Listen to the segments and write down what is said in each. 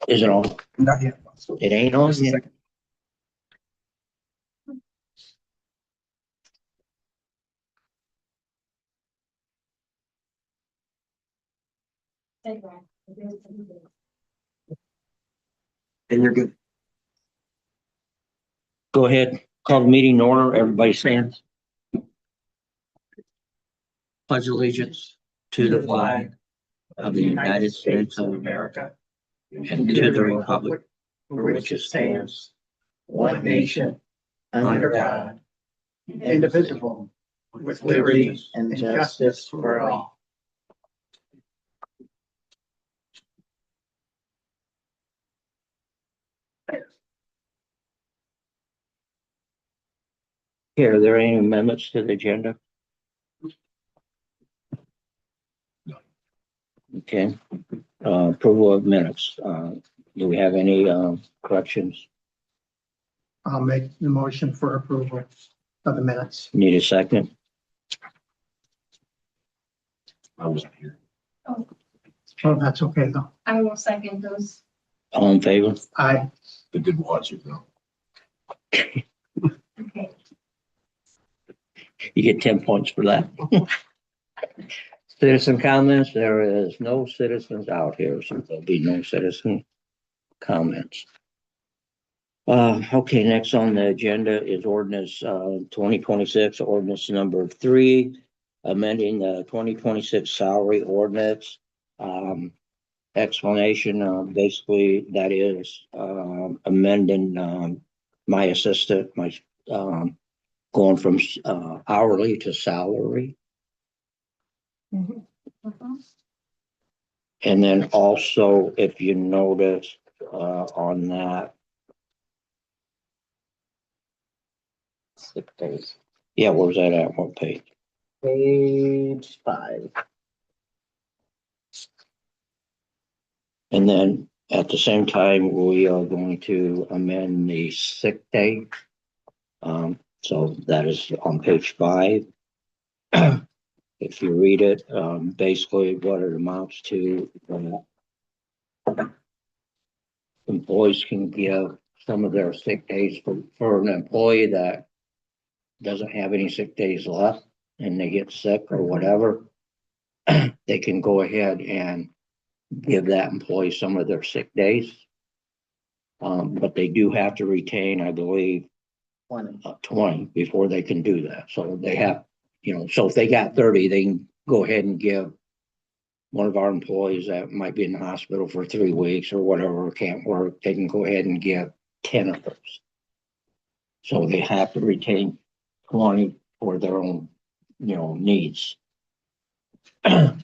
Is it on? Not yet. It ain't on Just a yet. second. And you're good. Go ahead. Call the meeting to order. Everybody stands. Pledge allegiance to the flag of the United States of America and to the republic for which it stands, one nation, under God, Indivisible, with liberty and justice for all. Here, are there any amendments to the agenda? Okay, approval of minutes. Do we have any, corrections? I'll make the motion for approval of the minutes. Need a second? I wasn't here. Oh, that's okay though. I will second those. All in favor? I didn't watch it though. Okay. You get 10 points for that. Citizen comments, there is no citizens out here, so there'll be no citizen comments. Okay, next on the agenda is ordinance, 2026, ordinance number 3, amending the 2026 salary ordinance. Explanation, basically that is, amending, my assistant, going from, hourly to salary. And then also, if you notice, on that. Sick days. Yeah, where's that at? What page? Page 5. And then at the same time, we are going to amend the sick day. So that is on page 5. If you read it, basically what it amounts to, employees can give some of their sick days for an employee that doesn't have any sick days left and they get sick or whatever. They can go ahead and give that employee some of their sick days. But they do have to retain, I believe, 20 before they can do that. So they have, so if they got 30, they can go ahead and give one of our employees that might be in the hospital for 3 weeks or whatever, can't work, they can go ahead and give 10 of those. So they have to retain 20 for their own, needs. And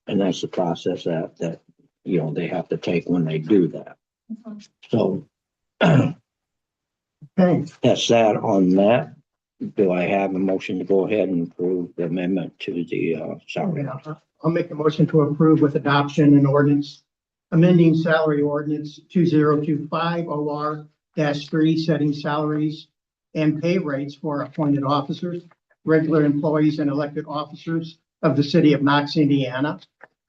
that's the process that they have to take when they do that. So okay. that's that on that. Do I have a motion to go ahead and approve the amendment to the salary? I'll make the motion to approve with adoption and ordinance amending salary ordinance 2025 OR-3, setting salaries and pay rates for appointed officers, regular employees and elected officers of the city of Knox, Indiana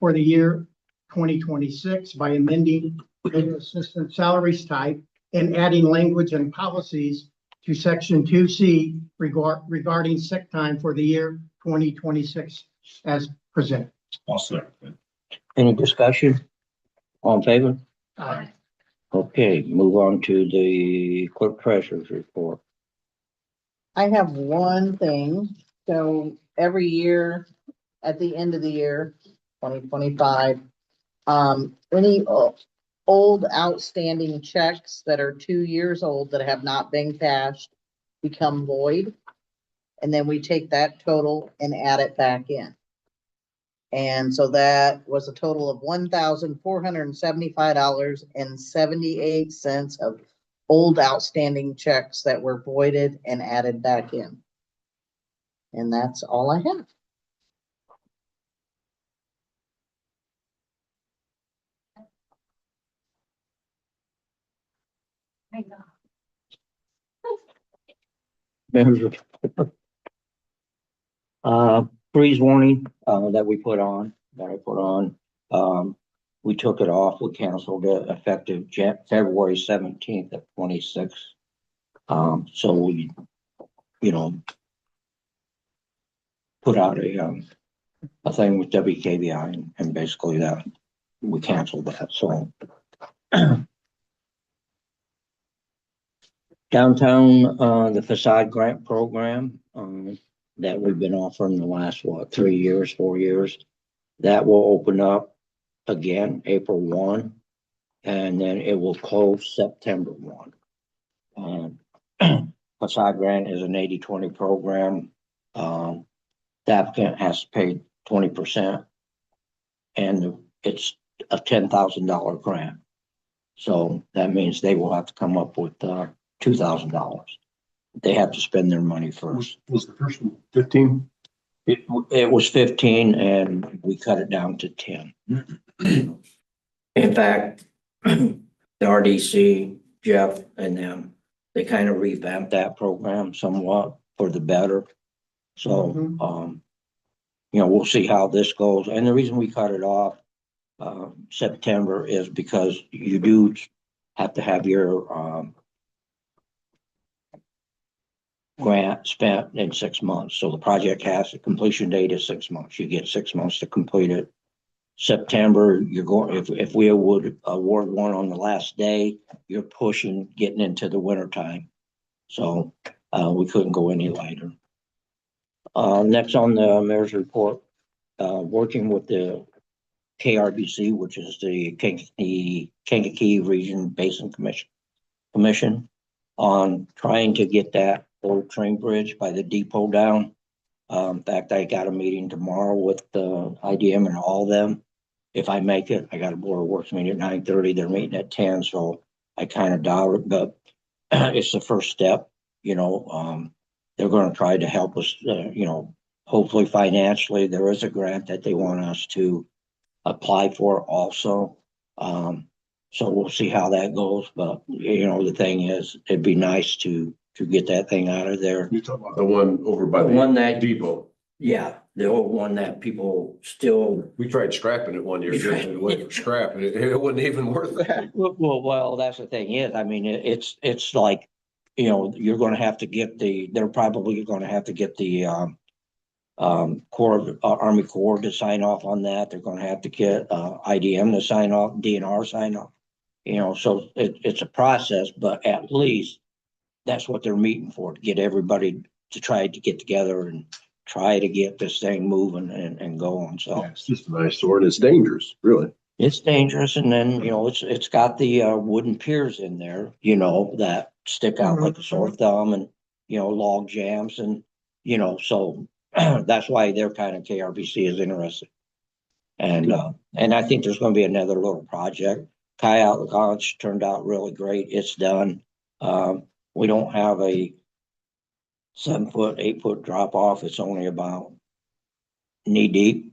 for the year 2026 by amending the assistant salaries type and adding language and policies to section 2C regarding sick time for the year 2026 as presented. Also, Any discussion? All in favor? Aye. Okay, move on to the clerk treasurer's report. I have one thing. So every year, at the end of the year, 2025, any old outstanding checks that are 2 years old that have not been cashed become void. And then we take that total and add it back in. And so that was a total of $1,475.78 of old outstanding checks that were voided and added back in. And that's all I have. I know. Members of freeze warning that I put on. we took it off, we canceled it effective February 17th at 26. So we, you know, put out a thing with WKBI and basically that we canceled that, so. Downtown, the facade grant program, that we've been offering the last, 3 years, 4 years. That will open up again, April 1, and then it will close September 1. Facade grant is an 80-20 program. The applicant has to pay 20%, and it's a $10,000 grant. So that means they will have to come up with $2,000. They have to spend their money first. Was the first one 15? It was 15 and we cut it down to 10. In fact, the RDC, Jeff and them, they kind of revamped that program somewhat for the better. So, you know, we'll see how this goes. And the reason we cut it off September is because you do have to have your grant spent in 6 months. So the project has a completion date is 6 months. You get 6 months to complete it. September, you're going, if we would award one on the last day, you're pushing, getting into the winter time. So we couldn't go any later. Next on the mayor's report, working with the KRBC, which is the Kankakee Region Basin Commission on trying to get that old train bridge by the depot down. In fact, I got a meeting tomorrow with the IDM and all of them. If I make it, I got a board of works meeting at 9:30. They're meeting at 10, so I kind of doubt it, but it's the first step. You know, they're going to try to help us. You know, hopefully financially, there is a grant that they want us to apply for also. So we'll see how that goes. But you know, the thing is, it'd be nice to get that thing out of there. You talking about the one over by The the one that- depot? Yeah, the old one that people still. We tried scrapping it one year, You tried- giving it away for scrap, and it wasn't even worth it. Well, that's the thing is, I mean, it's like, you know, you're gonna have to get they're probably gonna have to get the Army Corps to sign off on that. They're gonna have to get IDM to sign off, DNR sign off. You know, so it's a process, but at least that's what they're meeting for, to get everybody to try to get together and try to get this thing moving and going. So Yeah, it's just a nice sword. It's dangerous, really. it's dangerous. And then, you know, it's got the wooden piers in there, you know, that stick out like a sore thumb, and, you know, log jams, and, you know, so that's why they're kind of KRBC is interested. And I think there's going to be another little project. Coyote Lodge turned out really great. It's done. We don't have a 7-foot, 8-foot drop off. It's only about knee deep.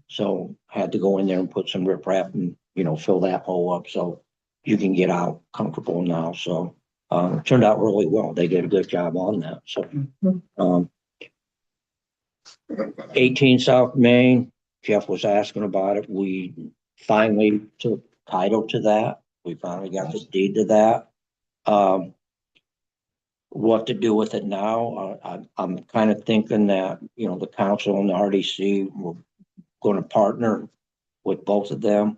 So had to go in there and put some riprap and, you know, fill that hole up so you can get out comfortable now. So it turned out really well. They did a good job on that. So 18 South Main, Jeff was asking about it. We finally took title to that. We finally got the deed to that. What to do with it now? I'm kind of thinking that, you know, the council and the RDC were going to partner with both of them,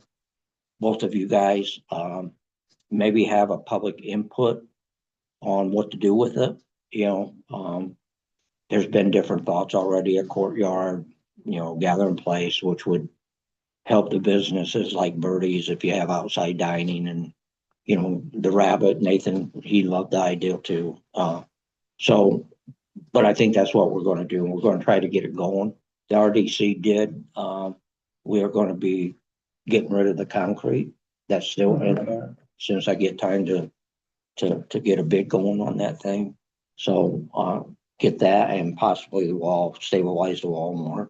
both of you guys, maybe have a public input on what to do with it. You know, there's been different thoughts already at Courtyard, you know, Gathering Place, which would help the businesses like Birdie's if you have outside dining, and, you know, the Rabbit, Nathan, he loved the idea too. So, but I think that's what we're going to do. We're going to try to get it going. The RDC did. We are going to be getting rid of the concrete that's still in there as soon as I get time to get a bid going on that thing. So get that, and possibly the wall, stabilize the wall more.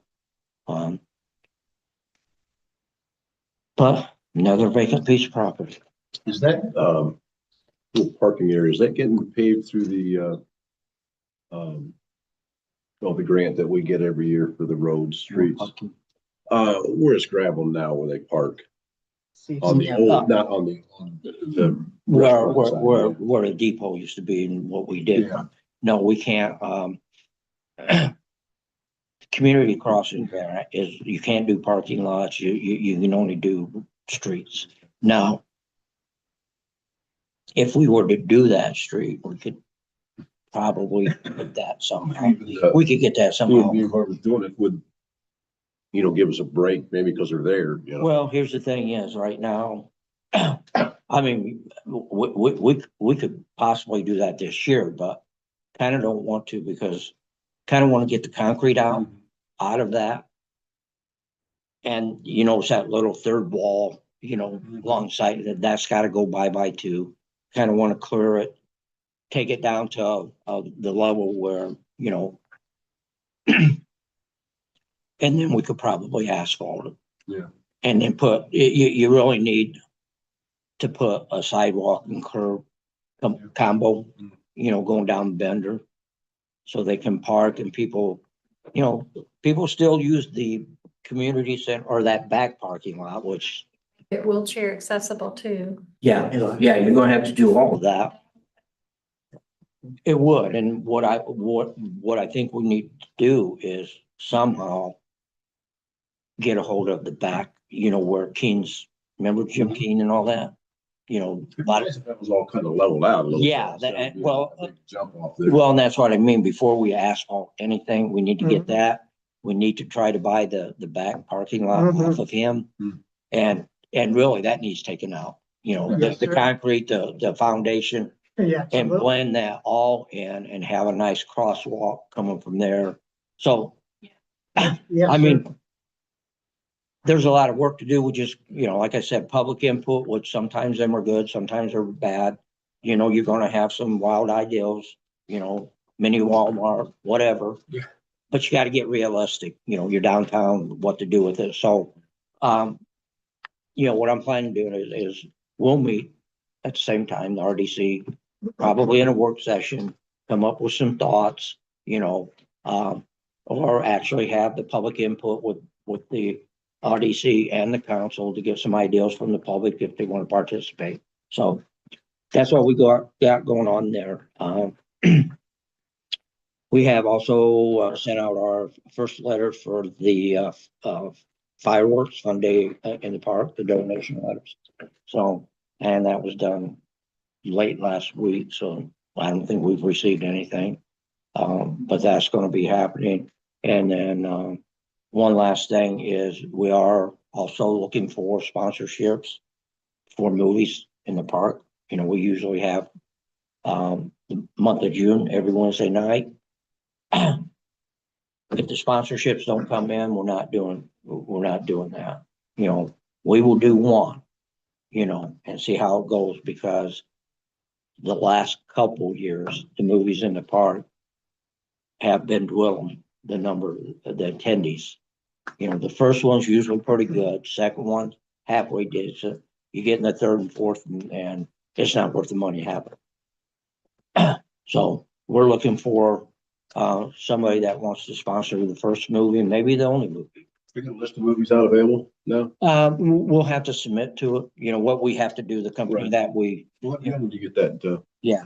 But another vacant piece of property. Is that, little parking area, is that getting paved through the, the grant that we get every year for the roads, streets? Where it's gravel now where they park? On the Yeah. old, not on the Where, restaurant where, side, where, yeah. where the depot used to be and what we did. Yeah. No, we can't, community crossing there is, you can't do parking lots, you can only do streets. Now, if we were to do that street, we could probably get that somehow. Even the We could get that somehow. B&B, whoever's doing it would, give us a break, maybe because they're there, Well, here's the thing is, right now, I mean, we could possibly do that this year, but kind of don't want to because kind of want to get the concrete out of that. And it's that little third wall, alongside that's got to go bye too. Kind of want to clear it, take it down to the level where, and then we could probably asphalt it. Yeah. And then you really need to put a sidewalk and curb combo, going down Bender. So they can park and people still use the community center or that back parking lot, which. Get wheelchair accessible too. Yeah, you're gonna have to do all of that. It would, and what I think we need to do is somehow get a hold of the back, where Keen's, remember Jim Keen and all that? That was all kind of leveled out a little. Yeah, bit, that- so, well, a big jump off there. Well, and that's what I mean, before we asphalt anything, we need to get that. We need to try to buy the back parking lot off of him. Mhm. And really that needs taken out, Yes, the sir. concrete, the foundation. Yeah. And blend that all in and have a nice crosswalk coming from there. So, Yes, I sir. mean, there's a lot of work to do. We just, like I said, public input, which sometimes them are good, sometimes they're bad. You're gonna have some wild ideas, mini Walmart, whatever. Yeah. But you gotta get realistic, your downtown, what to do with it. So, what I'm planning to do is we'll meet at the same time, the RDC, probably in a work session, come up with some thoughts, or actually have the public input with the RDC and the council to get some ideas from the public if they want to participate. So that's what we got going on there. We have also sent out our first letter for the fireworks fun day in the park, the donation letters. So, and that was done late last week, so I don't think we've received anything. But that's going to be happening. And then one last thing is we are also looking for sponsorships for movies in the park. We usually have the month of June, every Wednesday night. If the sponsorships don't come in, we're not doing that. We will do one, and see how it goes, because the last couple years, the movies in the park have been dwindling, the number of the attendees. The first one's usually pretty good, second one halfway decent. You get in the third and fourth and it's not worth the money having. So we're looking for somebody that wants to sponsor the first movie and maybe the only movie. We got a list of movies out available now. We'll have to submit to it, what we have to do, the company Right. that we, When did you get that? yeah.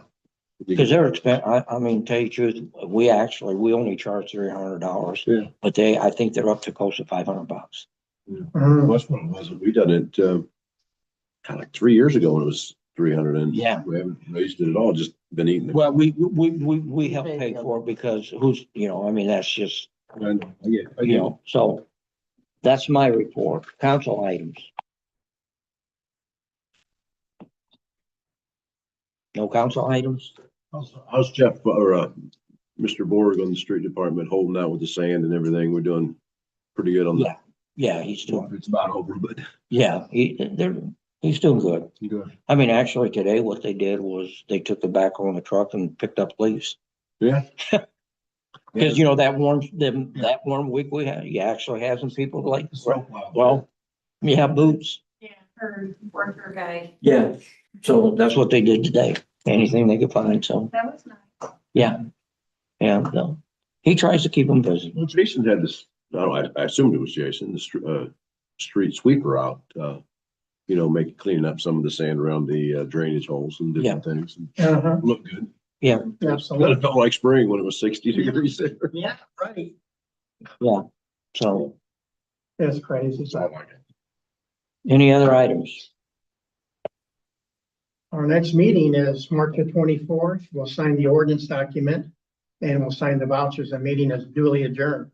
Because they're expensive. I mean, tell you the truth, we only charge $300. Yeah. But I think they're up to close to $500. Mhm. That's what it was. We done it kind of like 3 years ago when it was 300, and Yeah. we haven't raised it at all. Just been eating it. Well, we help pay for it because I mean, that's just, And, yeah, so that's my report. Council items. No council items? How's Jeff or Mr. Borg on the street department holding out with the sand and everything? We're doing pretty good on that. Yeah, he's doing, It's about over, but. yeah, he's doing good. Good. I mean, actually today what they did was they took the backhoe in the truck and picked up leaves. Yeah. Cause that warm week we had, you actually had some people like, Well, well, you have boots. Yeah, her worker guy. Yeah. So that's what they did today. Anything they could find. So, That was nice. yeah. And he tries to keep them busy. well, Jason had this, I assumed it was Jason, the street sweeper out cleaning up some of the sand around the drainage holes and different things. And Uh-huh, look good. Yeah, Kind of absolutely. felt like spring when it was 60 degrees there. Yeah, right. yeah. So It's crazy. So any other items? our next meeting is March the 24th. We'll sign the ordinance document and we'll sign the vouchers. The meeting is duly adjourned.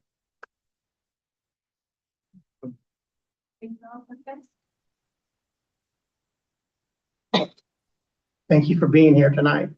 Thank you for being here tonight.